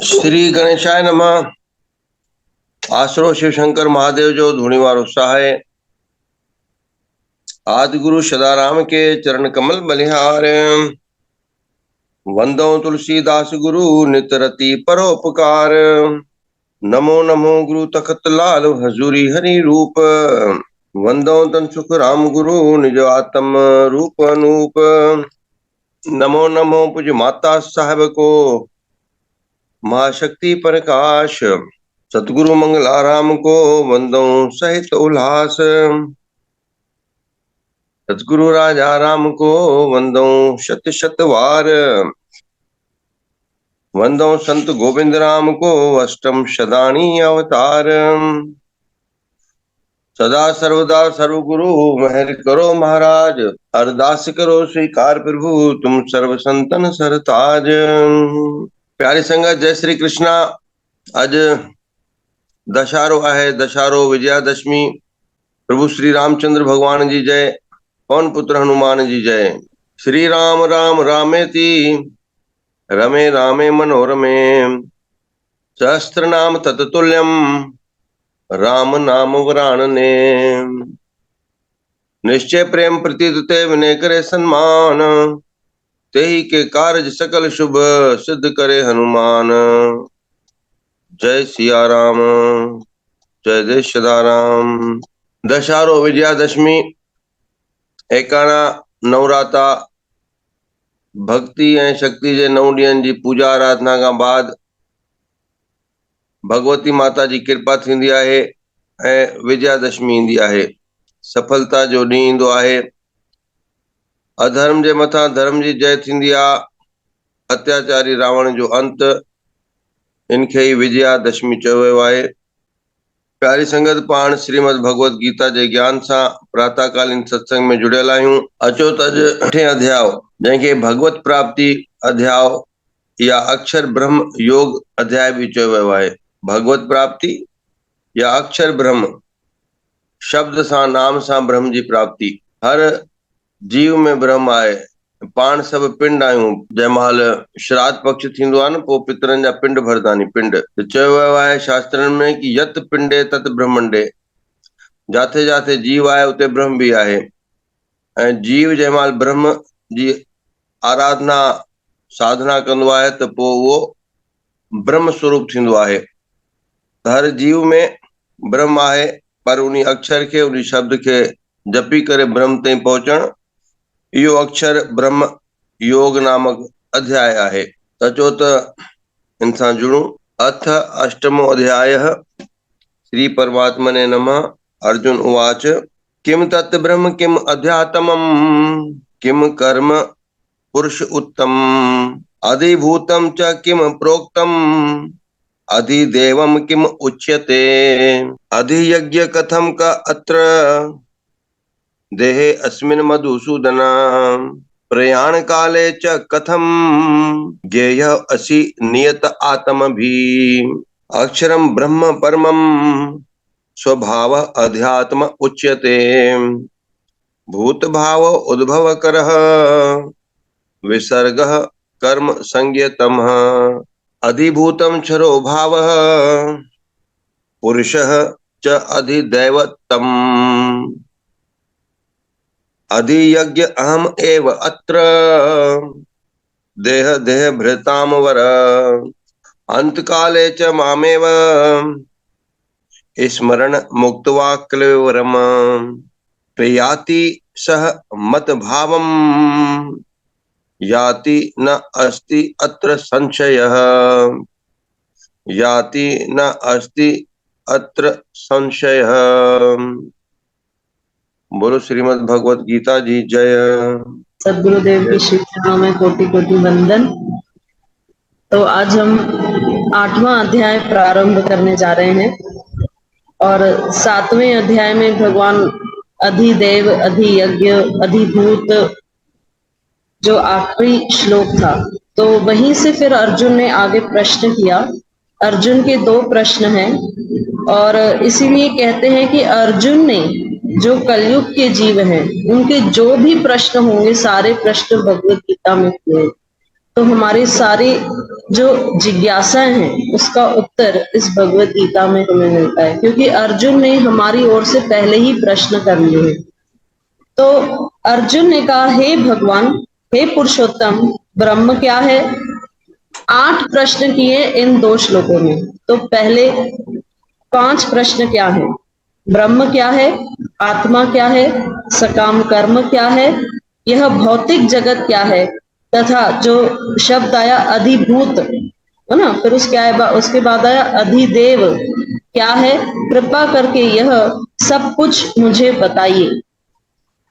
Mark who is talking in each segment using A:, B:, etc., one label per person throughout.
A: श्री गणेशाय नमः। आसरो शिव शंकर महादेव जो धूणीवार उत्साह है। आदि गुरु सदाराम के चरण कमल बलिहार। वंदो तुलसीदास गुरु नित रति परोपकार। नमो नमो गुरु तखत लाल हजूरी हरि रूप। वंदो तन सुख राम गुरु निज आत्म रूप अनूप। नमो नमो पूज माता साहब को महाशक्ति प्रकाश। सतगुरु मंगलाराम को वंदो सहित उल्लास। सतगुरु राजा राम को वंदो शत शत वार। वंदो संत गोविंद राम को अष्टम सदानी अवतार। सदा सर्वदा सर्वगुरु मेहर करो महाराज। अरदास करो स्वीकार प्रभु तुम सर्व संतन सरताज। प्यारी संगत जय श्री कृष्णा। आज दशहरो है। दशहरो विजयादशमी। प्रभु श्री रामचंद्र भगवान जी जय। पवन पुत्र हनुमान जी जय। श्री राम राम रामेति रमे रामे मनोरमे। सहस्त्र नाम तत्तुल्यम राम नाम वरानने। निश्चय प्रेम प्रतीत ते विनय करे सन्मान। तेहि के कार्य सकल शुभ सिद्ध करे हनुमान। जय सिया राम जय जय सदाराम। दशहरो विजयादशमी एकाणा नवराता भक्ति ऐं शक्ति जे 9 ॾींहंनि जी पूजा आराधना खां बाद भगवती माता जी कृपा थींदी आहे ऐं विजयादशमी ईंदी आहे। सफलता जो ॾींहुं ईंदो आहे। अधर्म जे मथां धर्म जी जय थींदी आहे। अत्याचारी रावण जो अंत। इनखे ई विजयादशमी चयो वियो आहे। प्यारी संगत पाण श्रीमद भगवत गीता जे ज्ञान सां प्रातःकालीन सत्संग में जुड़ियल आहियूं। अचो त अॼु 8 अध्याय जंहिंखे भगवत प्राप्ति अध्याय या अक्षर ब्रह्म योग अध्याय भी चयो वियो आहे। भगवत प्राप्ति या अक्षर ब्रह्म शब्द सां नाम सां ब्रह्म जी प्राप्ति। हर जीव में ब्रह्म आहे। पाण सभु पिंड आहियूं। जंहिं महिल श्राद्ध पक्ष थींदो आहे न पोइ पितरनि जा पिंड भरदा आहिनि। पिंड चयो वियो आहे शास्त्रनि में कि यत पिंडे तत ब्रह्मंडे। जाते जाते जीव आहे उते ब्रह्म भी आहे। ऐं जीव जंहिं महिल ब्रह्म जी आराधना साधना कंदो आहे त पोइ उहो ब्रह्म स्वरूप थींदो आहे। हर जीव में ब्रह्म आहे पर उन अक्षर के उन शब्द के जपी करे ब्रह्म ताईं पहुचण इहो अक्षर ब्रह्म योग नामक अध्याय आहे। अचो त इन सां जुड़ूं। अथ अष्टमो अध्यायः। श्री परमात्मने नमः। अर्जुन उवाच किम तत् ब्रह्म किम अध्यात्मम् किम कर्म पुरुष उत्तम अधिभूतं च किम प्रोक्तम् अधिदेवं किम उच्यते अधियज्ञ कथम का अत्र देहे अस्मिन् मधुसूदन प्रयाण काले च कथम ज्ञेय असि नियत आत्मभि अक्षरम ब्रह्म परमम स्वभाव अध्यात्म उच्यते भूत भाव उद्भव करः विसर्गः कर्म संज्ञतमः अधिभूतं क्षरो भावः पुरुषः च अधिदैवतम् अधियज्ञ अहम एव अत्र देह देह भृताम वर अंतकाले च मामेव स्मरण मुक्त्वा क्लेवरम प्रयाति सह मत भावम याति न अस्ति अत्र संशयः याति न अस्ति अत्र संशयः। बोलो श्रीमद् भगवत गीता जी जय।
B: सदगुरुदेव की श्री चरणों में कोटि कोटि वंदन। तो आज हम 8वां अध्याय प्रारंभ करने जा रहे हैं और 7वें अध्याय में भगवान अधिदेव अधियज्ञ अधिभूत जो आखिरी श्लोक था तो वहीं से फिर अर्जुन ने आगे प्रश्न किया। अर्जुन के 2 प्रश्न हैं और इसीलिए कहते हैं कि अर्जुन ने जो कलयुग के जीव हैं उनके जो भी प्रश्न होंगे सारे प्रश्न भगवत गीता में हुए। तो हमारी सारी जो जिज्ञासाएं हैं उसका उत्तर इस भगवत गीता में हमें मिलता है, क्योंकि अर्जुन ने हमारी ओर से पहले ही प्रश्न कर लिए हैं। तो अर्जुन ने कहा, हे भगवान, हे पुरुषोत्तम, ब्रह्म क्या है? 8 प्रश्न किए इन 2 श्लोकों में। तो पहले 5 प्रश्न क्या है? ब्रह्म क्या है? आत्मा क्या है? सकाम कर्म क्या है? यह भौतिक जगत क्या है? तथा जो शब्द आया अधिभूत, है ना, फिर उसके बाद आया अधिदेव क्या है? कृपा करके यह सब कुछ मुझे बताइए।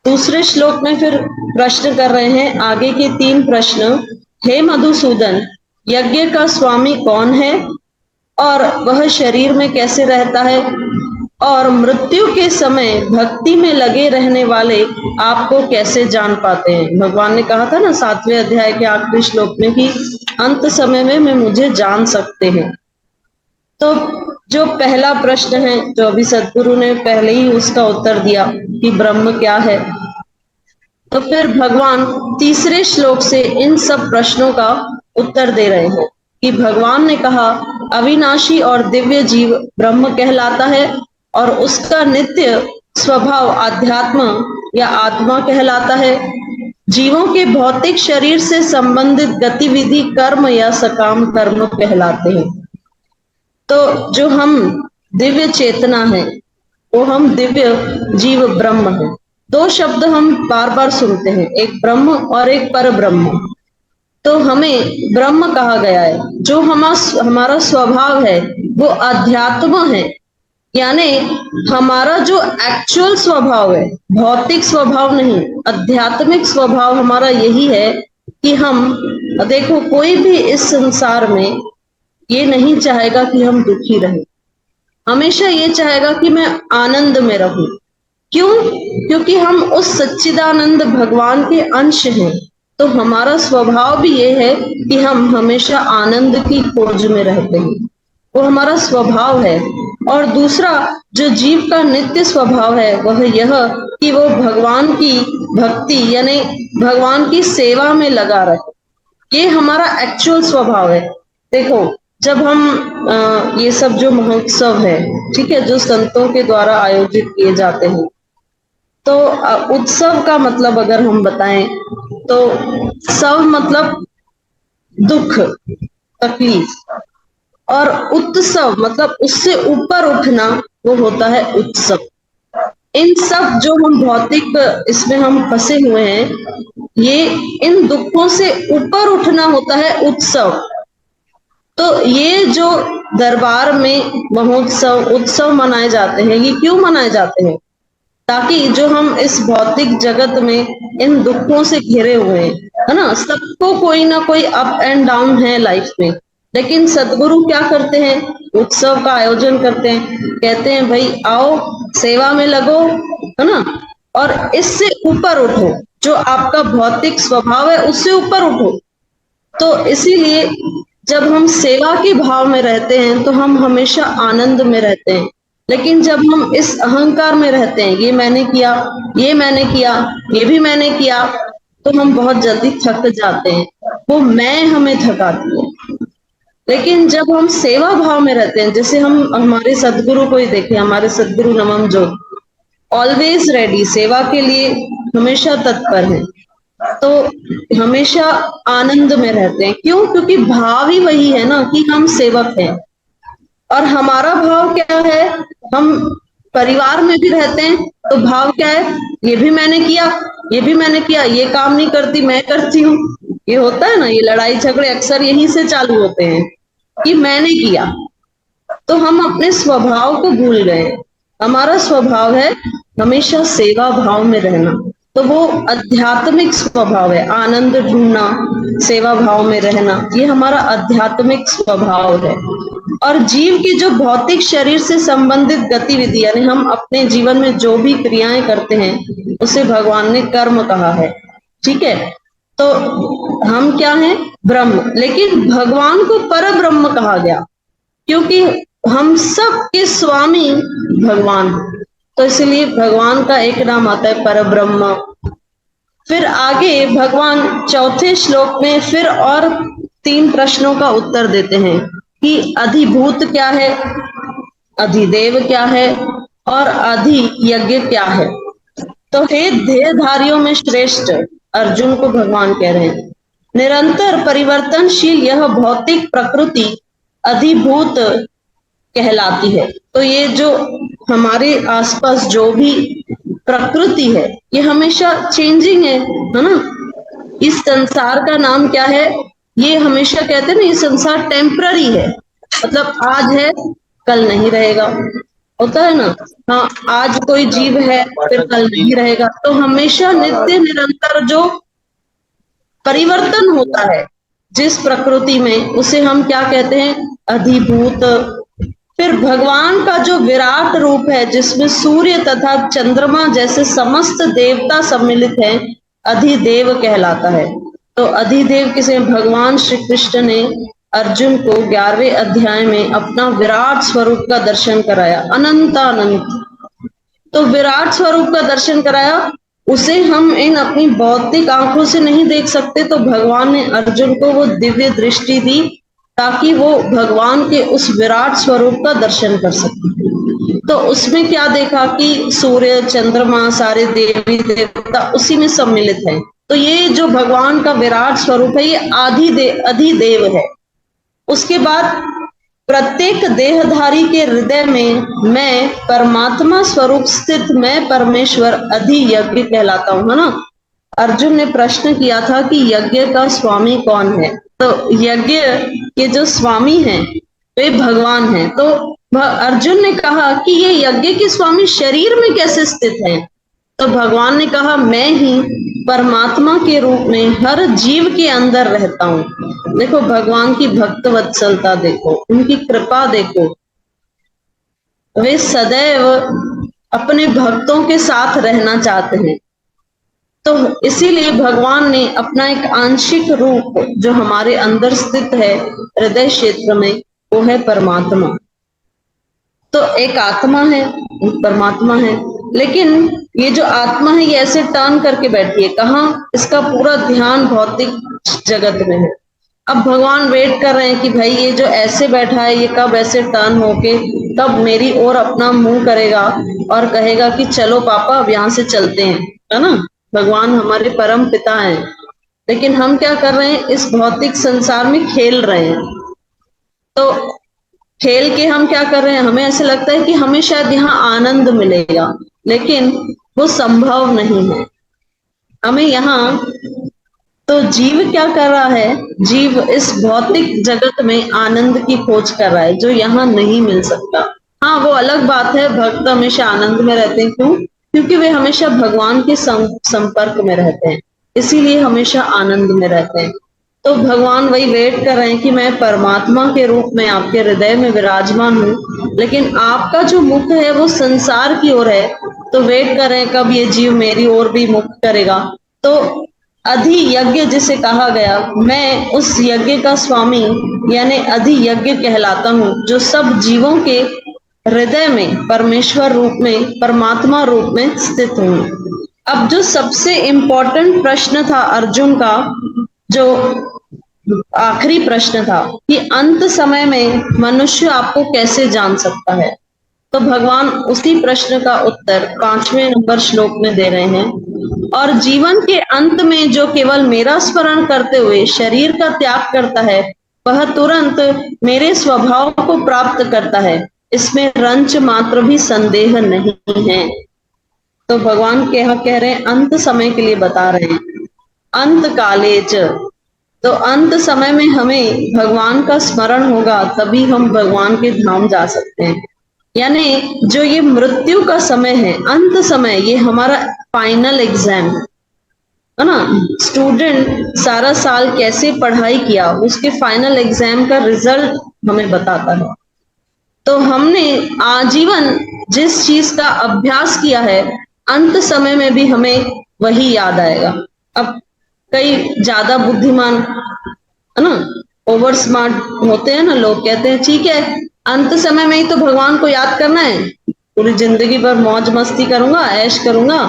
B: दूसरे श्लोक में फिर प्रश्न कर रहे हैं, आगे के 3 प्रश्न। हे मधुसूदन, यज्ञ का स्वामी कौन है और वह शरीर में कैसे रहता है? और मृत्यु के समय भक्ति में लगे रहने वाले आपको कैसे जान पाते हैं? भगवान ने कहा था ना 7वें अध्याय के आखिरी श्लोक में कि अंत समय में वे मुझे जान सकते हैं। तो जो पहला प्रश्न है, जो अभी सदगुरु ने पहले ही उसका उत्तर दिया कि ब्रह्म क्या है, तो फिर भगवान तीसरे श्लोक से इन सब प्रश्नों का उत्तर दे रहे हैं कि भगवान ने कहा, अविनाशी और दिव्य जीव ब्रह्म कहलाता है और उसका नित्य स्वभाव आध्यात्म या आत्मा कहलाता है। जीवों के भौतिक शरीर से संबंधित गतिविधि कर्म या सकाम कर्म कहलाते हैं। तो जो हम दिव्य चेतना है, वो हम दिव्य जीव ब्रह्म है। 2 शब्द हम बार बार सुनते हैं, एक ब्रह्म और एक पर ब्रह्म। तो हमें ब्रह्म कहा गया है। जो हमारा स्वभाव है वो अध्यात्म है, यानी हमारा जो एक्चुअल स्वभाव है, भौतिक स्वभाव नहीं, आध्यात्मिक स्वभाव हमारा यही है कि हम देखो, कोई भी इस संसार में ये नहीं चाहेगा कि हम दुखी रहें, हमेशा ये चाहेगा कि मैं आनंद में रहूं। क्यों? क्योंकि हम उस सच्चिदानंद भगवान के अंश हैं। तो हमारा स्वभाव भी ये है कि हम हमेशा आनंद की खोज में रहते हैं, वो हमारा स्वभाव है। और दूसरा जो जीव का नित्य स्वभाव है वह यह कि वो भगवान की भक्ति यानी भगवान की सेवा में लगा रहे, ये हमारा एक्चुअल स्वभाव है। देखो, जब हम ये सब जो महोत्सव है, ठीक है, जो संतों के द्वारा आयोजित किए जाते हैं, तो उत्सव का मतलब अगर हम बताएं तो सव मतलब दुख, तकलीफ, और उत्सव मतलब उससे ऊपर उठना, वो होता है उत्सव। इन सब जो हम भौतिक इसमें हम फंसे हुए हैं, ये इन दुखों से ऊपर उठना होता है उत्सव। तो ये जो दरबार में महोत्सव उत्सव मनाए जाते हैं, ये क्यों मनाए जाते हैं? ताकि जो हम इस भौतिक जगत में इन दुखों से घिरे हुए हैं, है ना, सबको कोई ना कोई अप एंड डाउन है लाइफ में, लेकिन सदगुरु क्या करते हैं? उत्सव का आयोजन करते हैं, कहते हैं भाई आओ, सेवा में लगो, है ना, और इससे ऊपर उठो, जो आपका भौतिक स्वभाव है उससे ऊपर उठो। तो इसीलिए जब हम सेवा के भाव में रहते हैं तो हम हमेशा आनंद में रहते हैं। लेकिन जब हम इस अहंकार में रहते हैं, ये मैंने किया, ये मैंने किया, ये भी मैंने किया, तो हम बहुत जल्दी थक जाते हैं, वो मैं हमें थकाती है। लेकिन जब हम सेवा भाव में रहते हैं, जैसे हम हमारे सदगुरु को ही देखें, हमारे सदगुरु नमम जो ऑलवेज रेडी, सेवा के लिए हमेशा तत्पर है, तो हमेशा आनंद में रहते हैं। क्यों? क्योंकि भाव ही वही है ना कि हम सेवक हैं। और हमारा भाव क्या है? हम परिवार में भी रहते हैं तो भाव क्या है? ये भी मैंने किया, ये भी मैंने किया, ये काम नहीं करती मैं करती हूँ। ये होता है ना, ये लड़ाई झगड़े अक्सर यहीं से चालू होते हैं कि मैंने किया। तो हम अपने स्वभाव को भूल गए। हमारा स्वभाव है हमेशा सेवा भाव में रहना, तो वो आध्यात्मिक स्वभाव है, आनंद ढूंढना, सेवा भाव में रहना, ये हमारा आध्यात्मिक स्वभाव है। और जीव की जो भौतिक शरीर से संबंधित गतिविधि, यानी हम अपने जीवन में जो भी क्रियाएं करते हैं उसे भगवान ने कर्म कहा है, ठीक है। तो हम क्या हैं? ब्रह्म। लेकिन भगवान को पर ब्रह्म कहा गया क्योंकि हम सब के स्वामी भगवान हैं। तो इसलिए भगवान का एक नाम आता है पर ब्रह्म, फिर आगे भगवान चौथे श्लोक में फिर और 3 प्रश्नों का उत्तर देते हैं कि अधिभूत क्या है, अधिदेव क्या है और अधियज्ञ क्या है। तो हे देहधारियों में श्रेष्ठ, अर्जुन को भगवान कह रहे हैं, निरंतर परिवर्तनशील यह भौतिक प्रकृति अधिभूत कहलाती है। तो ये जो हमारे आसपास जो भी प्रकृति है ये हमेशा चेंजिंग है ना। इस संसार का नाम क्या है, ये हमेशा कहते हैं ना, ये संसार टेम्पररी है, मतलब आज है कल नहीं रहेगा, होता है ना। हाँ, आज कोई जीव है फिर कल नहीं रहेगा, तो हमेशा नित्य निरंतर जो परिवर्तन होता है जिस प्रकृति में, उसे हम क्या कहते हैं, अधिभूत। फिर भगवान का जो विराट रूप है जिसमें सूर्य तथा चंद्रमा जैसे समस्त देवता सम्मिलित हैं, अधिदेव कहलाता है। तो अधिदेव किसे, भगवान श्री कृष्ण ने अर्जुन को 11वें अध्याय में अपना विराट स्वरूप का दर्शन कराया, अनंतानंत। तो विराट स्वरूप का दर्शन कराया, उसे हम इन अपनी भौतिक आंखों से नहीं देख सकते, तो भगवान ने अर्जुन को वो दिव्य दृष्टि दी ताकि वो भगवान के उस विराट स्वरूप का दर्शन कर सके। तो उसमें क्या देखा कि सूर्य चंद्रमा सारे देवी देवता उसी में सम्मिलित हैं। तो ये जो भगवान का विराट स्वरूप है ये अधिदेव है। उसके बाद प्रत्येक देहधारी के हृदय में मैं परमात्मा स्वरूप स्थित मैं परमेश्वर अधियज्ञ कहलाता हूं, है ना। अर्जुन ने प्रश्न किया था कि यज्ञ का स्वामी कौन है, तो यज्ञ के जो स्वामी हैं वे भगवान हैं। तो अर्जुन ने कहा कि ये यज्ञ के स्वामी शरीर में कैसे स्थित हैं, तो भगवान ने कहा मैं ही परमात्मा के रूप में हर जीव के अंदर रहता हूं। देखो भगवान की भक्त वत्सलता देखो, उनकी कृपा देखो, वे सदैव अपने भक्तों के साथ रहना चाहते हैं। तो इसीलिए भगवान ने अपना एक आंशिक रूप जो हमारे अंदर स्थित है हृदय क्षेत्र में, वो है परमात्मा। तो एक आत्मा है, एक परमात्मा है, लेकिन ये जो आत्मा है ये ऐसे टर्न करके बैठी है, कहाँ, इसका पूरा ध्यान भौतिक जगत में है। अब भगवान वेट कर रहे हैं कि भाई ये जो ऐसे बैठा है ये कब ऐसे टर्न होके तब मेरी ओर अपना मुंह करेगा और कहेगा कि चलो पापा अब यहाँ से चलते हैं, है ना। भगवान हमारे परम पिता हैं, लेकिन हम क्या कर रहे हैं, इस भौतिक संसार में खेल रहे हैं। तो खेल के हम क्या कर रहे हैं, हमें ऐसे लगता है कि हमें शायद यहाँ आनंद मिलेगा, लेकिन वो संभव नहीं है। हमें यहाँ, तो जीव क्या कर रहा है, जीव इस भौतिक जगत में आनंद की खोज कर रहा है जो यहाँ नहीं मिल सकता। हाँ, वो अलग बात है, भक्त हमेशा आनंद में रहते हैं, क्यों, क्योंकि वे हमेशा भगवान के संपर्क में रहते हैं, इसीलिए हमेशा आनंद में रहते हैं। तो भगवान वही वेट कर रहे हैं कि मैं परमात्मा के रूप में आपके हृदय में विराजमान हूँ, लेकिन आपका जो मुख है वो संसार की ओर है। तो वेट कर रहे हैं कब ये जीव मेरी ओर भी मुख करेगा। तो अधियज्ञ जिसे कहा गया, मैं उस यज्ञ का स्वामी यानी अधियज्ञ कहलाता हूँ, जो सब जीवों के हृदय में परमेश्वर रूप में, परमात्मा रूप में स्थित हूँ। अब जो सबसे इंपॉर्टेंट प्रश्न था अर्जुन का, जो आखिरी प्रश्न था कि अंत समय में मनुष्य आपको कैसे जान सकता है, तो भगवान उसी प्रश्न का उत्तर 5वें नंबर श्लोक में दे रहे हैं। और जीवन के अंत में जो केवल मेरा स्मरण करते हुए शरीर का त्याग करता है, वह तुरंत मेरे स्वभाव को प्राप्त करता है, इसमें रंच मात्र भी संदेह नहीं है। तो भगवान क्या कह रहे हैं, अंत समय के लिए बता रहे हैं, अंत काले च। तो अंत समय में हमें भगवान का स्मरण होगा, तभी हम भगवान के धाम जा सकते हैं। यानी जो ये मृत्यु का समय है, अंत समय, ये हमारा फाइनल एग्जाम है ना। स्टूडेंट सारा साल कैसे पढ़ाई किया, उसके फाइनल एग्जाम का रिजल्ट हमें बताता है। तो हमने आजीवन जिस चीज का अभ्यास किया है, अंत समय में भी हमें वही याद आएगा। अब कई ज्यादा बुद्धिमान है ना, ओवर स्मार्ट होते हैं ना लोग, कहते हैं ठीक है अंत समय में ही तो भगवान को याद करना है, पूरी जिंदगी भर मौज मस्ती करूंगा, ऐश करूंगा,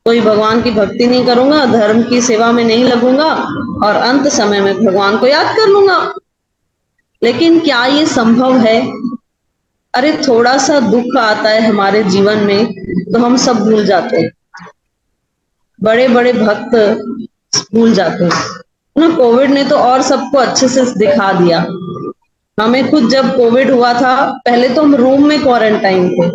B: कोई भगवान की भक्ति नहीं करूंगा, धर्म की सेवा में नहीं लगूंगा और अंत समय में भगवान को याद कर लूंगा। लेकिन क्या ये संभव है? अरे थोड़ा सा दुख आता है हमारे जीवन में तो हम सब भूल जाते हैं, बड़े बड़े भक्त भूल जाते हैं ना। कोविड ने तो और सबको अच्छे से दिखा दिया। हमें खुद जब कोविड हुआ था, पहले तो हम रूम में क्वारंटाइन थे,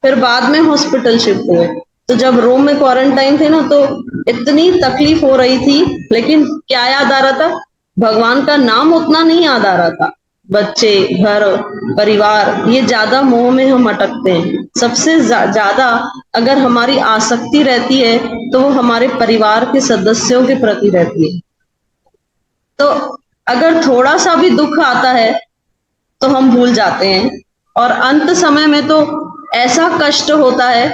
B: फिर बाद में हॉस्पिटल शिफ्ट हुए। तो जब रूम में क्वारंटाइन थे ना, तो इतनी तकलीफ हो रही थी, लेकिन क्या याद आ रहा था? भगवान का नाम उतना नहीं याद आ रहा था। बच्चे, घर, परिवार, ये ज्यादा मोह में हम अटकते हैं। सबसे ज्यादा अगर हमारी आसक्ति रहती है तो वो हमारे परिवार के सदस्यों के प्रति रहती है। तो अगर थोड़ा सा भी दुख आता है तो हम भूल जाते हैं, और अंत समय में तो ऐसा कष्ट होता है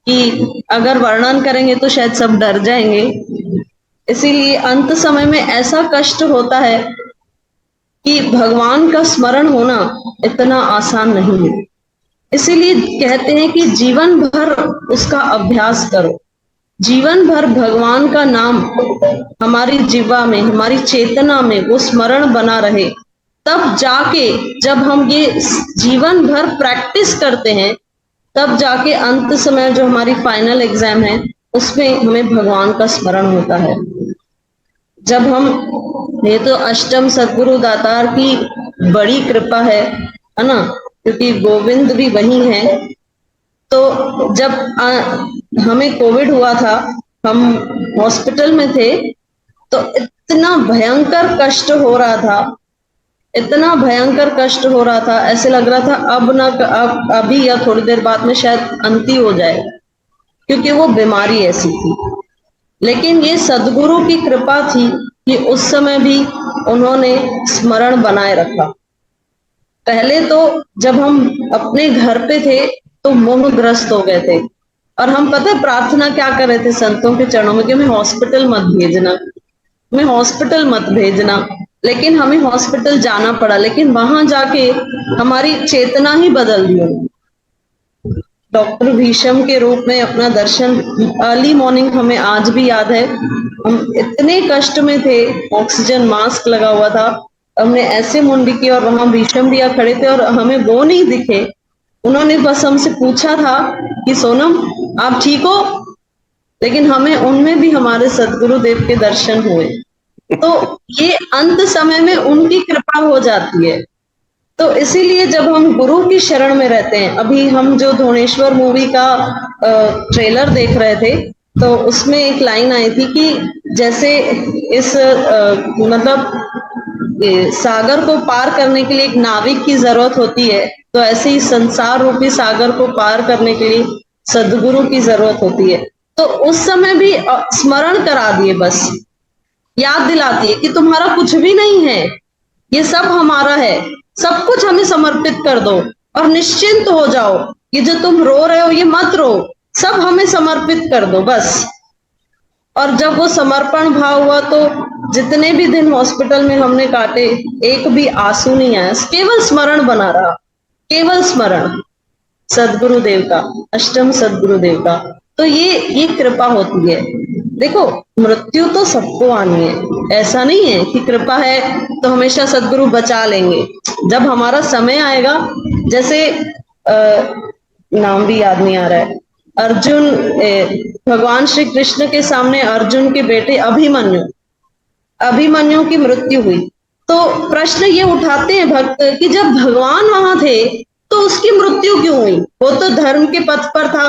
B: कि अगर वर्णन करेंगे तो शायद सब डर जाएंगे। इसीलिए अंत समय में ऐसा कष्ट होता है कि भगवान का स्मरण होना इतना आसान नहीं है। इसीलिए कहते हैं कि जीवन भर उसका अभ्यास करो, जीवन भर भगवान का नाम हमारी जीवा में, हमारी चेतना में वो स्मरण बना रहे। तब जाके जब हम ये जीवन भर प्रैक्टिस करते हैं, तब जाके अंत समय जो हमारी फाइनल एग्जाम है उसमें हमें भगवान का स्मरण होता है। जब हम, ये तो अष्टम सदगुरु दातार की बड़ी कृपा है ना, क्योंकि गोविंद भी वही हैं। तो जब हमें कोविड हुआ था, हम हॉस्पिटल में थे, तो इतना भयंकर कष्ट हो रहा था, इतना भयंकर कष्ट हो रहा था, ऐसे लग रहा था अब ना, अब अभी या थोड़ी देर बाद में शायद अंत ही हो जाए, क्योंकि वो बीमारी ऐसी थी। लेकिन ये सदगुरु की कृपा थी कि उस समय भी उन्होंने स्मरण बनाए रखा। पहले तो जब हम अपने घर पे थे तो मोहग्रस्त हो गए थे, और हम पता है प्रार्थना क्या कर रहे थे संतों के चरणों में कि हमें हॉस्पिटल मत भेजना, हमें हॉस्पिटल मत भेजना। लेकिन हमें हॉस्पिटल जाना पड़ा, लेकिन वहां जाके हमारी चेतना ही बदल दी। डॉक्टर भीष्म के रूप में अपना दर्शन, अर्ली मॉर्निंग हमें आज भी याद है, हम इतने कष्ट में थे, ऑक्सीजन मास्क लगा हुआ था, हमने ऐसे मुंडी की और वहां भीष्म भैया खड़े थे और हमें वो नहीं दिखे। उन्होंने बस हमसे पूछा था कि सोनम आप ठीक हो, लेकिन हमें उनमें भी हमारे सदगुरु देव के दर्शन हुए। तो ये अंत समय में उनकी कृपा हो जाती है। तो इसीलिए जब हम गुरु की शरण में रहते हैं, अभी हम जो धोनेश्वर मूवी का ट्रेलर देख रहे थे, तो उसमें एक लाइन आई थी कि जैसे इस मतलब सागर को पार करने के लिए एक नाविक की जरूरत होती है, तो ऐसे ही संसार रूपी सागर को पार करने के लिए सदगुरु की जरूरत होती है। तो उस समय भी स्मरण करा दिए, बस याद दिलाती है कि तुम्हारा कुछ भी नहीं है, ये सब हमारा है, सब कुछ हमें समर्पित कर दो और निश्चिंत हो जाओ। ये जो तुम रो रहे हो ये मत रो, सब हमें समर्पित कर दो बस। और जब वो समर्पण भाव हुआ तो जितने भी दिन हॉस्पिटल में हमने काटे, एक भी आंसू नहीं आया, केवल स्मरण बना रहा, केवल स्मरण सदगुरुदेव का, अष्टम सदगुरुदेव का। तो ये कृपा होती है। देखो मृत्यु तो सबको आनी है, ऐसा नहीं है कि कृपा है तो हमेशा सदगुरु बचा लेंगे। जब हमारा समय आएगा, जैसे नाम भी याद नहीं आ रहा है, अर्जुन, भगवान श्री कृष्ण के सामने अर्जुन के बेटे अभिमन्यु, अभिमन्यु की मृत्यु हुई, तो प्रश्न ये उठाते हैं भक्त कि जब भगवान वहां थे तो उसकी मृत्यु क्यों हुई? वो तो धर्म के पथ पर था,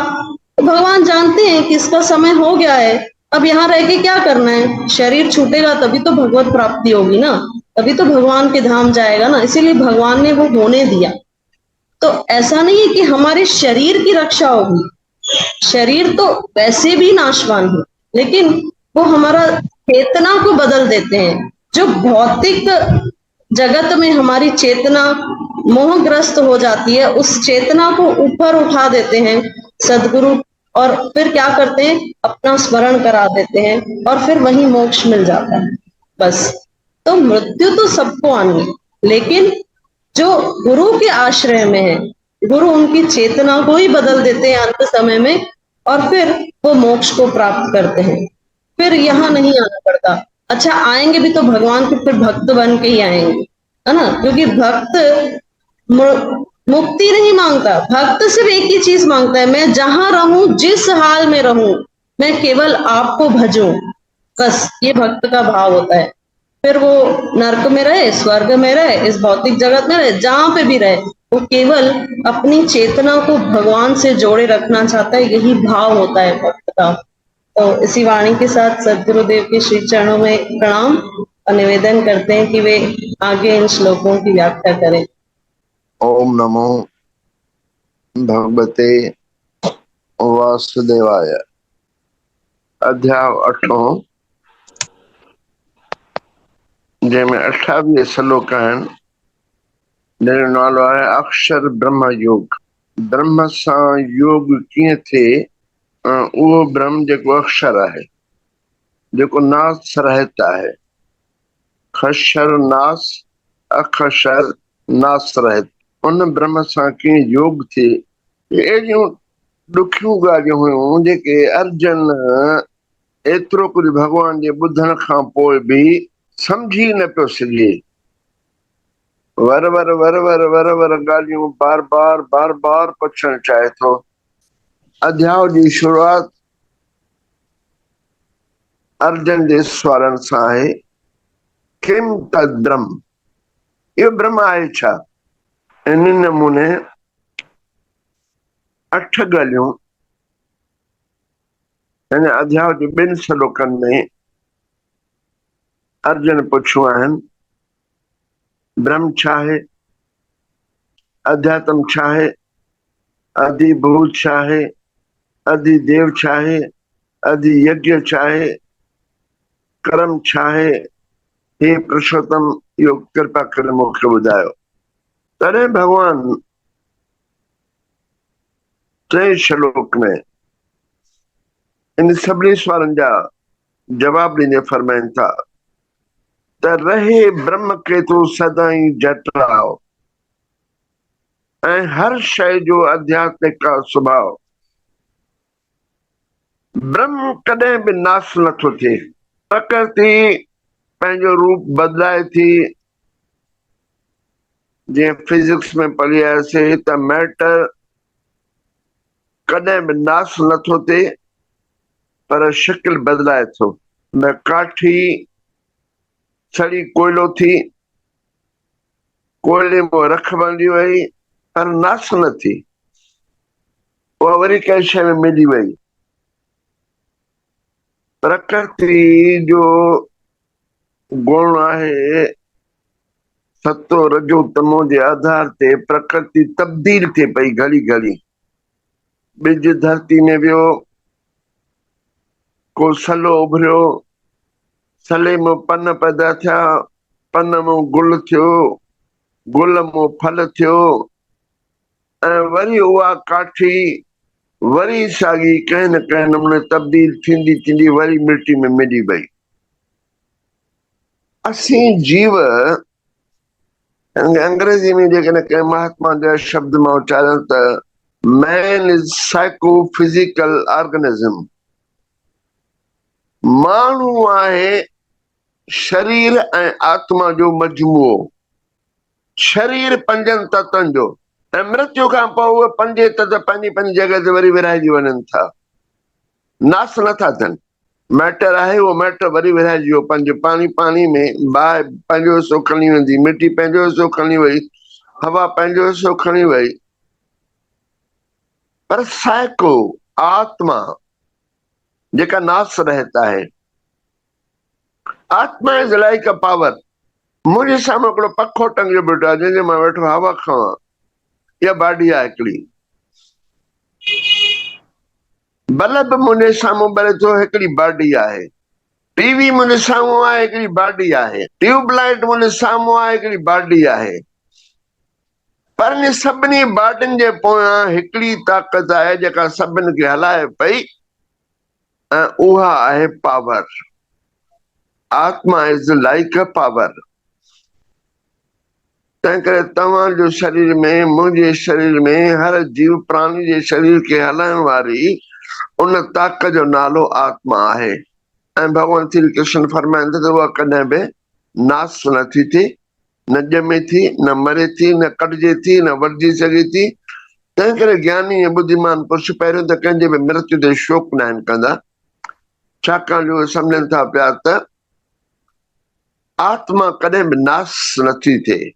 B: तो भगवान जानते हैं कि इसका समय हो गया है, अब यहाँ रह के क्या करना है, शरीर छूटेगा तभी तो भगवत प्राप्ति होगी ना, तभी तो भगवान के धाम जाएगा ना, इसीलिए भगवान ने वो होने दिया। तो ऐसा नहीं है कि हमारे शरीर की रक्षा होगी, शरीर तो वैसे भी नाशवान है, लेकिन वो हमारा चेतना को बदल देते हैं। जो भौतिक जगत में हमारी चेतना मोहग्रस्त हो जाती है, उस चेतना को ऊपर उठा देते हैं सदगुरु, और फिर क्या करते हैं, अपना स्मरण करा देते हैं और फिर वही मोक्ष मिल जाता है बस। तो मृत्यु तो सबको आनी है, लेकिन जो गुरु के आश्रय में है, गुरु उनकी चेतना को ही बदल देते हैं अंत समय में, और फिर वो मोक्ष को प्राप्त करते हैं। फिर यहाँ नहीं आना पड़ता। अच्छा, आएंगे भी तो भगवान के फिर भक्त बन के ही आएंगे, है ना? क्योंकि भक्त मुक्ति नहीं मांगता। भक्त सिर्फ एक ही चीज मांगता है, मैं जहां रहूं, जिस हाल में रहूं, मैं केवल आपको भजूं। बस ये भक्त का भाव होता है। फिर वो नरक में रहे, स्वर्ग में रहे, इस भौतिक जगत में रहे, जहां पे भी रहे, वो केवल अपनी चेतना को भगवान से जोड़े रखना चाहता है। यही भाव होता है भक्त का। तो इसी वाणी के साथ सदगुरुदेव के श्री चरणों में प्रणाम और निवेदन करते हैं कि वे आगे इन श्लोकों की व्याख्या करें।
C: ओम नमो भगवते वासुदेवाय। अध्याय 8 जंहिंमें 28 श्लोक आहिनि, जंहिंजो नालो आहे अक्षर ब्रह्म योग। ब्रह्म सां योग कीअं थिए, उहो ब्रह्म जेको अक्षर आहे, जेको नास रहित आहे। खशर नास, अक्षर नास रहित। उन ब्रह्म सां कीअं योग थिए, अहिड़ियूं ॾुखियूं ॻाल्हियूं हुयूं जेके अर्जन एतिरो कुझु भॻवान जे ॿुधण खां पोइ बि समझी न पियो सघे। वर वर वर वर वर वर ॻाल्हियूं बार बार पुछणु चाहे थो। अध्याय जी शुरूआत अर्जन जे सुवालनि सां आहे, किम तद ब्रह्म, इहो ब्रह्म आहे छा? इन नमूने 8 ॻाल्हियूं हिन अध्याय जे 2 श्लोकनि में अर्जन पुछियूं आहिनि। ब्रह्म छा आहे, अध्यात्म छा आहे, अधिभूत छा आहे, अधिदेव छा आहे, अधियज्ञ छा आहे, कर्म छा आहे? हे पुरुषोत्तम, इहो कृपा करे मूंखे ॿुधायो। तॾहिं भॻवान 3 श्लोक में इन सभिनी सुवालनि जा जवाब ॾींदे फरमाइनि था त रहे ब्रह्म के तू सदाई जटराओ, ऐं हर शइ जो आध्यात्मिक स्वभाव। ब्रह्म कॾहिं बि नास नथो थिए। प्रकृति पंहिंजो रूप बदिलाए थी। जीअं फिजिक्स में पढ़ी आयासीं त मैटर कॾहिं बि नास नथो थिए, पर शिकिल बदिलाए थो। न काठी सड़ी कोयलो थी, कोयले में रख बंधी वई, पर नास न थी, उहा वरी कंहिं शइ में मिली वई। प्रकृति जो गुण आहे सतो रजो तमो जे आधार ते प्रकृति तब्दील थिए पई घड़ी घड़ी। ॿिज धरती में वियो, को सलो उभरियो, सले में पन पैदा थिया, पन में गुल थियो, गुल में फल थियो, ऐं वरी उहा काठी वरी साॻी कंहिं न कंहिं नमूने तब्दील थींदी थींदी वरी मिटी में मिली वई। असीं जीव, अंग्रेजी में जेकॾहिं कंहिं महात्मा जा शब्द मां उचारियां त man is psycho physical organism. माण्हू आहे शरीर ऐं आत्मा जो मजमूओ। शरीर 5 तत्वनि जो, ऐं मृत्यु खां पोइ उहे 5 तत्व पंहिंजी पंहिंजी जॻह ते वरी विरहाइजी वञनि था, नास नथा थियनि। मैटर आहे, उहो मैटर वरी विरहाइजी वियो। 5 पाणी पाणी में, बाहि पंहिंजो हिसो खणी वेंदी, मिटी पंहिंजो हिसो खणी वई, हवा पंहिंजो हिसो खणी वई, पर साइको आत्मा जेका नास रहित आहे। आत्मा इज लाइक अ पावर। मुंहिंजे साम्हूं हिकिड़ो पखो टंगियो बीठो आहे, जंहिंजे मां वेठो हवा खावां। इहा बॉडी आहे हिकिड़ी। बल्ब मुंहिंजे साम्हूं ॿरे थो, हिकिड़ी बॉडी आहे। टीवी मुंहिंजे साम्हूं आहे, हिकिड़ी बॉडी आहे। ट्यूबलाइट मुंहिंजे साम्हूं आहे, हिकिड़ी बॉडी आहे। पर इन सभिनी बॉडियुनि जे पोयां हिकिड़ी ताक़त आहे जेका सभिनि खे हलाए पई, ऐं उहा आहे पावर। आत्मा इज लाइक अ पावर। तंहिं करे तव्हांजो शरीर में, मुंहिंजे शरीर में, हर जीव प्राणी जे शरीर खे हलाइण वारी उन ताक़त जो नालो आत्मा आहे। ऐं भॻवान श्री कृष्ण फरमाइनि था त उहा कॾहिं बि नास न थी थिए, न ॼमे थी, न मरे थी, न कटिजे थी, न वधिजी सघे थी। तंहिं करे ज्ञानी ऐं बुद्धिमान पुरुष पहिरियों त कंहिंजे बि मृत्यु ते शोक न आहिनि कंदा, छाकाणि जो सम्झनि था पिया त आत्मा कॾहिं बि नास नथी थिए।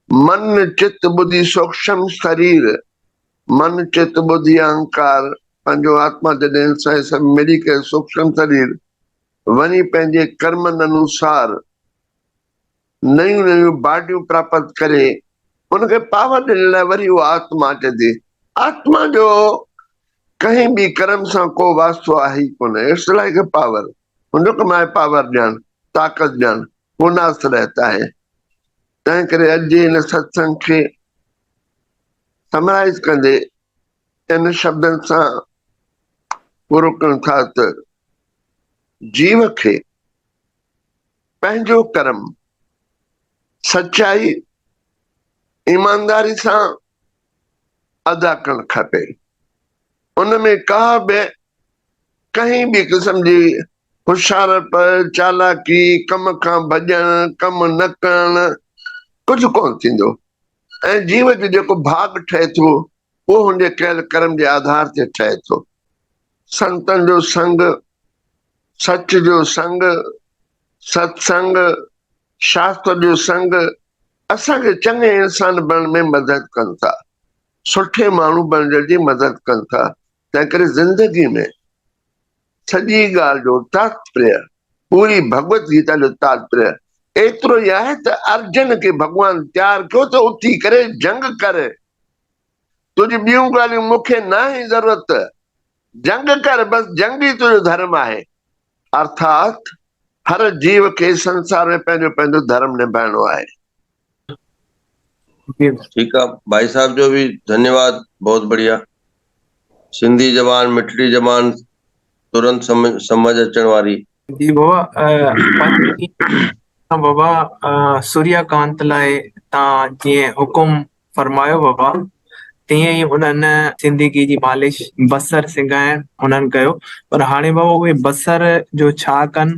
C: मन चित बुद्धि सूक्ष्म शरीर, मन चित बुद्धि अहंकार, पंहिंजो आत्मा जॾहिं इंसान सभु मिली करे सूक्ष्म शरीर वञी पंहिंजे कर्मनि अनुसार नयूं नयूं बॉडियूं प्राप्त करे उनखे पावर ॾियण लाइ वरी उहा आत्मा अचे थी। आत्मा जो कहीं भी कर्म सां को वास्तो आहे ई कोन। इट्स लाइक ए पावर, हुनजो कम आहे पावर ॾियणु, ताक़त ॾियणु, वो नास रहता है। तंहिं करे अॼु जे हिन सत्संग खे समराइज़ कंदे इन शब्दनि सां पूरो कनि था त जीव खे पंहिंजो कर्म सच्चाई ईमानदारी सां अदा करणु खपे। उनमें का बि कहीं भी किस्म जी होशियारप, चालाकी, कम खां भॼण, कम न करणु कुझु कोन थींदो। ऐं जीव जो जेको भाग ठहे थो उहो हुनजे कयल कर्म जे आधार ते ठहे थो। संतनि जो संग, सच जो संग, सत्संग, शास्त्र जो संग असांखे चङे इंसान बणण में मदद कनि था, सुठे माण्हू बणजण जी मदद कनि था। तंहिं करे ज़िंदगी में सॼी ॻाल्हि जो तात्पर्य, पूरी भगवत गीता जो तात्पर्य एतिरो ई आहे त अर्जुन खे भॻवान तयारु कयो त उथी करे जंग कर। तुंहिंजी ॿियूं ॻाल्हियूं मूंखे न आहे ज़रूरत, जंग कर, बसि जंग ई तुंहिंजो धर्म आहे। अर्थात हर जीव खे संसार में पंहिंजो पंहिंजो धर्म निभाइणो आहे।
A: ठीक है भाई साहब जो भी धन्यवाद, बहुत बढ़िया। सिंधी जबान मिठड़ी जबान, तुरंत समझ अचण वारी।
D: जी बाबा सूर्यकांत लाइ तव्हां जीअं हुकुम फरमायो बाबा, तीअं ई उन्हनि जिंदगी जी मालिश बसर सिंगाइण उन्हनि कयो। पर हाणे बाबा उहे बसर जो छा कनि,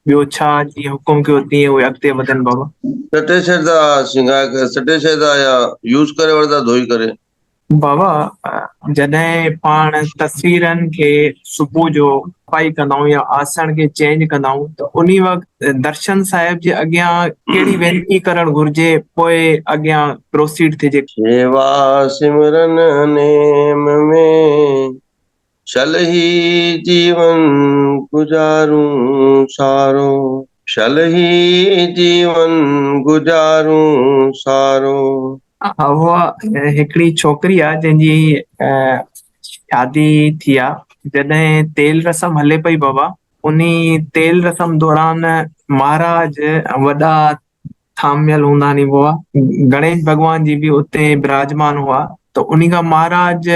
D: ॿियो छा जीअं हुकुम कयो तीअं उहे अॻिते वधनि बाबा?
A: सटे छॾंदा सिंगाए करे, सटे छॾंदा या यूज़ करे वठंदा धोई करे?
D: बाबा जॾहिं पाण तस्वीरनि खे सुबुह जो सफ़ाई कंदा आहियूं या आसन खे चेंज कंदा आहियूं त उन वक़्तु दर्शन साहिब जे अॻियां कहिड़ी वेनती करणु घुर्जे, पोइ अॻियां प्रोसीड थिए?
A: सेवा सिमरन नेम में शल ही जीवन गुजारूं सारो, शल ही जीवन गुजारूं सारो।
D: उहा हिकिड़ी छोकिरी आहे जंहिंजी शादी थी आहे। जॾहिं तेल रसम हले पई बाबा, उनी तेल रसम दौरान महाराज वॾा थामियल हूंदा नी हुआ, गणेश भॻवान जी बि उते विराजमान हुआ। त उन खां महाराज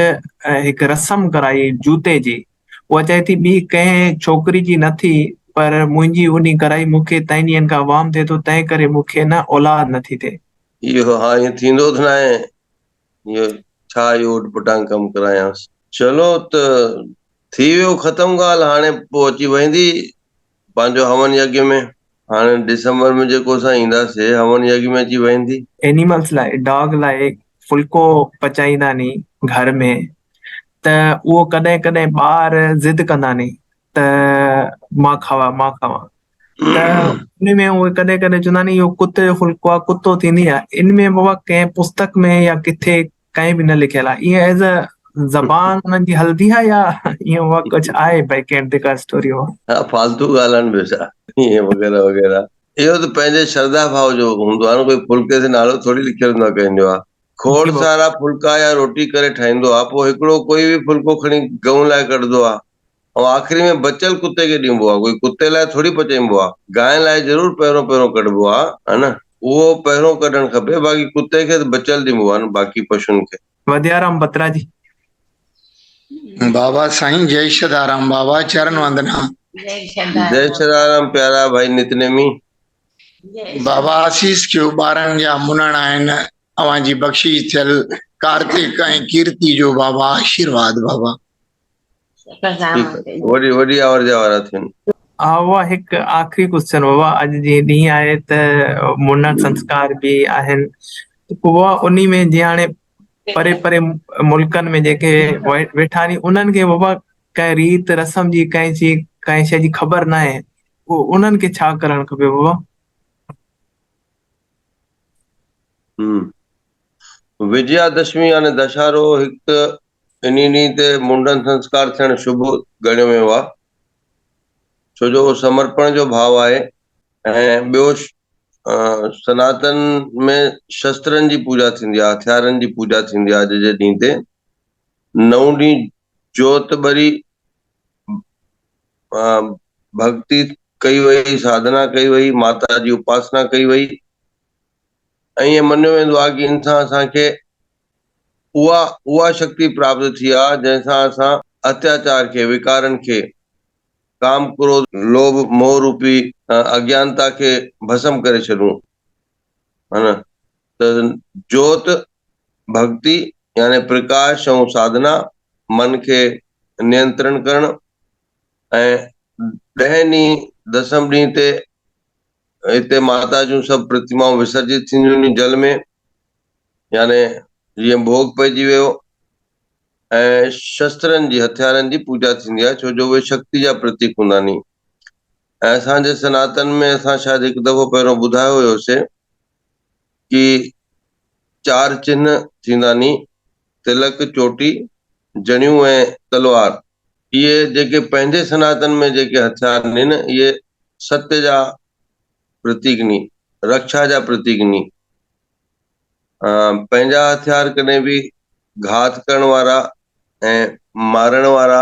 D: हिकु रसम कराई जूते जी। उहा चए थी ॿी कंहिं छोकिरी जी न थी, पर मुंहिंजी उनी कराई, मूंखे तंहिं ॾींहंनि खां वाम थिए थो, तंहिं करे मूंखे न औलाद नथी थिए।
A: इहो हा ईअं थींदो त न आहे, इहो छा इहो उटपटांग कमु करायांसि। चलो त थी वियो ख़तमु ॻाल्हि, हाणे पोइ अची वेंदी पंहिंजो हवन यज्ञ में। हाणे दिसंबर में जेको असां ईंदासीं हवन यज्ञ में अची वेंदी।
D: एनिमल्स लाइ, डॉग लाइ फुल्को पचाईंदा नी घर में, त उहो कॾहिं कॾहिं ॿार ज़िद कंदा नी त मां खावां मां खावां, त उन में उहे कॾहिं कॾहिं चवंदा नी इहो कुते जो फुल्को आहे, कुतो थींदी आहे। इन में बाबा कंहिं पुस्तक में या किथे कंहिं बि न लिखियल आहे, ईअं एज़ अ ज़बान उन्हनि जी हलदी आहे या ईअं उहा कुझु आहे बैकएंड ते का स्टोरी?
A: हा फालतू ॻाल्हाइनि ॿियो छा, ईअं वग़ैरह वग़ैरह। इहो त पंहिंजे श्रद्धा भाव जो हूंदो आहे न, कोई फुल्के ते नालो थोरी लिखियल हूंदो आहे कंहिंजो। आहे खोड़ सारा फुल्का या रोटी करे ठाहींदो आहे, पोइ हिकिड़ो कोई बि फुल्को खणी गऊं लाइ कढंदो आहे, ऐं आख़िरी में बचियल कुते खे ॾिबो आहे। कोई कुते लाइ थोरी पचाइबो आहे, गांइ लाइ ज़रूर पहिरियों पहिरियों कढिबो आहे, है न? उहो पहिरियों कढणु खपे, बाक़ी कुते खे त बचियल ॾिबो आहे न, बाक़ी पशुनि खे।
D: वधियाराम बत्रा जी।
E: बाबा साईं जय सदाराम बाबा, चरण वंदना।
A: जय सदाराम प्यारा भाई नितनेमी।
E: बाबा आशीष कयो, ॿारनि जा मुनण आहिनि, अवां जी बख़्शीश थियल कार्तिक ऐं कीर्ति जो बाबा आशीर्वाद बाबा।
A: ठीकु आहे, वॾी वॾी आवाज़ वारा थियनि।
D: हा, उहा हिकु आख़िरी क्वेश्चन बाबा, अॼु जीअं ॾींहुं आहे त मुंडन संस्कार बि आहिनि, त पोइ बाबा उन्ही में जीअं हाणे परे परे मुल्कनि में जेके वेठा आहिनि उन्हनि खे बाबा कंहिं रीत रस्म जी कंहिं शइ जी ख़बर न आहे, पोइ उन्हनि खे छा करणु खपे बाबा?
A: विजयादशमी यानी दशहरो हिकु इन ॾींहं ते मुंडन संस्कार थियणु शुभ ॻणियो वियो आहे, छो जो समर्पण जो भाव आहे। ऐं ॿियो सनातन में शस्त्रनि जी पूजा थींदी आहे, हथियारनि जी पूजा थींदी आहे। अॼु जे ॾींहं ते 9 ॾींहं जोत ॿरी भक्ति कई वई, साधना कई वई, माता जी उपासना कई वई, ऐं ईअं मञियो वेंदो आहे कि इन सां असांखे उहा शक्ति प्राप्त थी आहे जंहिंसां असां अत्याचार खे, विकारनि खे, काम क्रोध लोभ मोह रूपी अज्ञानता खे भस्म करे छॾूं, है न। त जोत भक्ति यानी प्रकाश ऐं साधना, मन खे नियंत्रण करणु, ऐं 10 ॾींहं दसम ॾींहं ते हिते माता जूं सभु प्रतिमाऊं विसर्जित थींदियूं आहिनि जल में, यानी जीअं भोग पइजी वियो। ऐं शस्त्रनि जी, हथियारनि जी पूजा थींदी आहे, छो जो उहे शक्ति जा प्रतीक हूंदा आहिनि। ऐं असांजे सनातन में असां शायदि हिकु दफ़ो पहिरियों ॿुधायो हुयोसीं कि 4 चिन्ह थींदा आहिनि: तिलक, चोटी, जणियूं ऐं तलवार। इहे जेके पंहिंजे सनातन में जेके हथियार आहिनि, इहे सत्य जा प्रतीक नी, रक्षा जा प्रतीक नी। पंहिंजा हथियार कॾहिं बि घात करण वारा ऐं मारण वारा,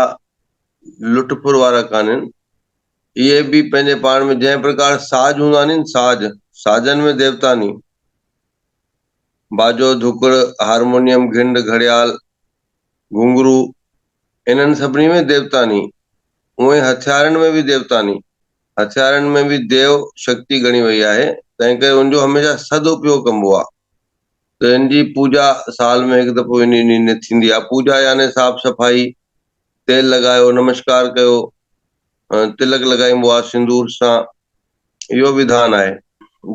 A: लुटफुर वारा कान्हनि। इहे बि पंहिंजे पाण में जंहिं प्रकार साज हूंदा आहिनि, साजनि में देवता नी, बाजो, धुकड़, हारमोनियम, घिंड, घड़ियाल, घुंघरू, इन्हनि सभिनी में देवता नी। उहे हथियारनि में बि देवता नी, हथियारनि में बि देव शक्ति गणी वई आहे, तंहिं करे उनजो हमेशह सदुपयोग कबो आहे। त इन जी पूजा साल में हिकु दफ़ो इन थींदी आहे। पूजा यानी साफ़ सफ़ाई, तेल लॻायो, नमस्कार कयो, तिलक लॻाइबो आहे सिंदूर सां, इहो विधान आहे।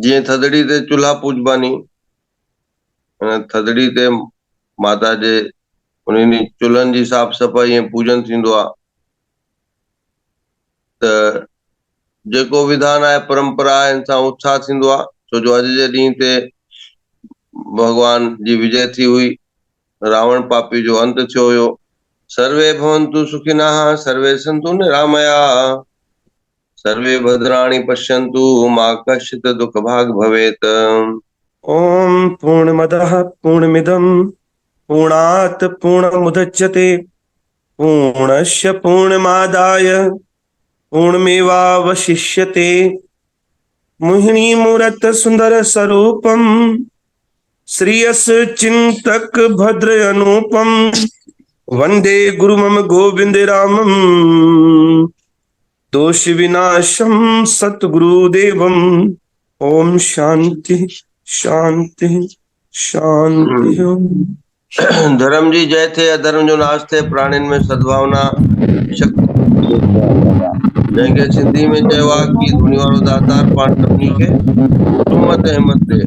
A: जीअं थदड़ी ते चुल्हा पूजबानी, थदड़ी ते माता जे उन चुल्हनि जी साफ़ सफ़ाई ऐं पूजन थींदो आहे। त जेको विधान आहे, परंपरा आहे, हिन सां उत्साह थींदो आहे, छो जो अॼु जे ॾींहं ते भगवान जी विजय थी हुई, रावण पापी जो अंत थियो हुयो। सर्वे भवन्तु सुखिनः, सर्वे सन्तु निरामयाः, सर्वे भद्राणि पश्यन्तु, मा कश्चित् दुःखभाग् भवेत्।
F: ओम पूर्णमदः पूर्णमिदं पूर्णात् पूर्णमुदच्यते पूर्णस्य पूर्णमादाय पूर्णमेवावशिष्यते। मोहिनी मूरत सुंदर स्वरूपम श्रीयस चिंतक भद्र अनुपम वंदे गुरु मम गोविंद रामम दोष विनाशम सतगुरुदेवम। ओम शांति शांति शांति।
A: धर्म जी जय थे, अधर्म जो नाश थे, प्राणियुनि में सद्भावना शक्ति। जंहिंखे सिंधी में चयो आहे कि धुनी वारो दातार पाण सभिनी खे सुमत हिमत ॾे।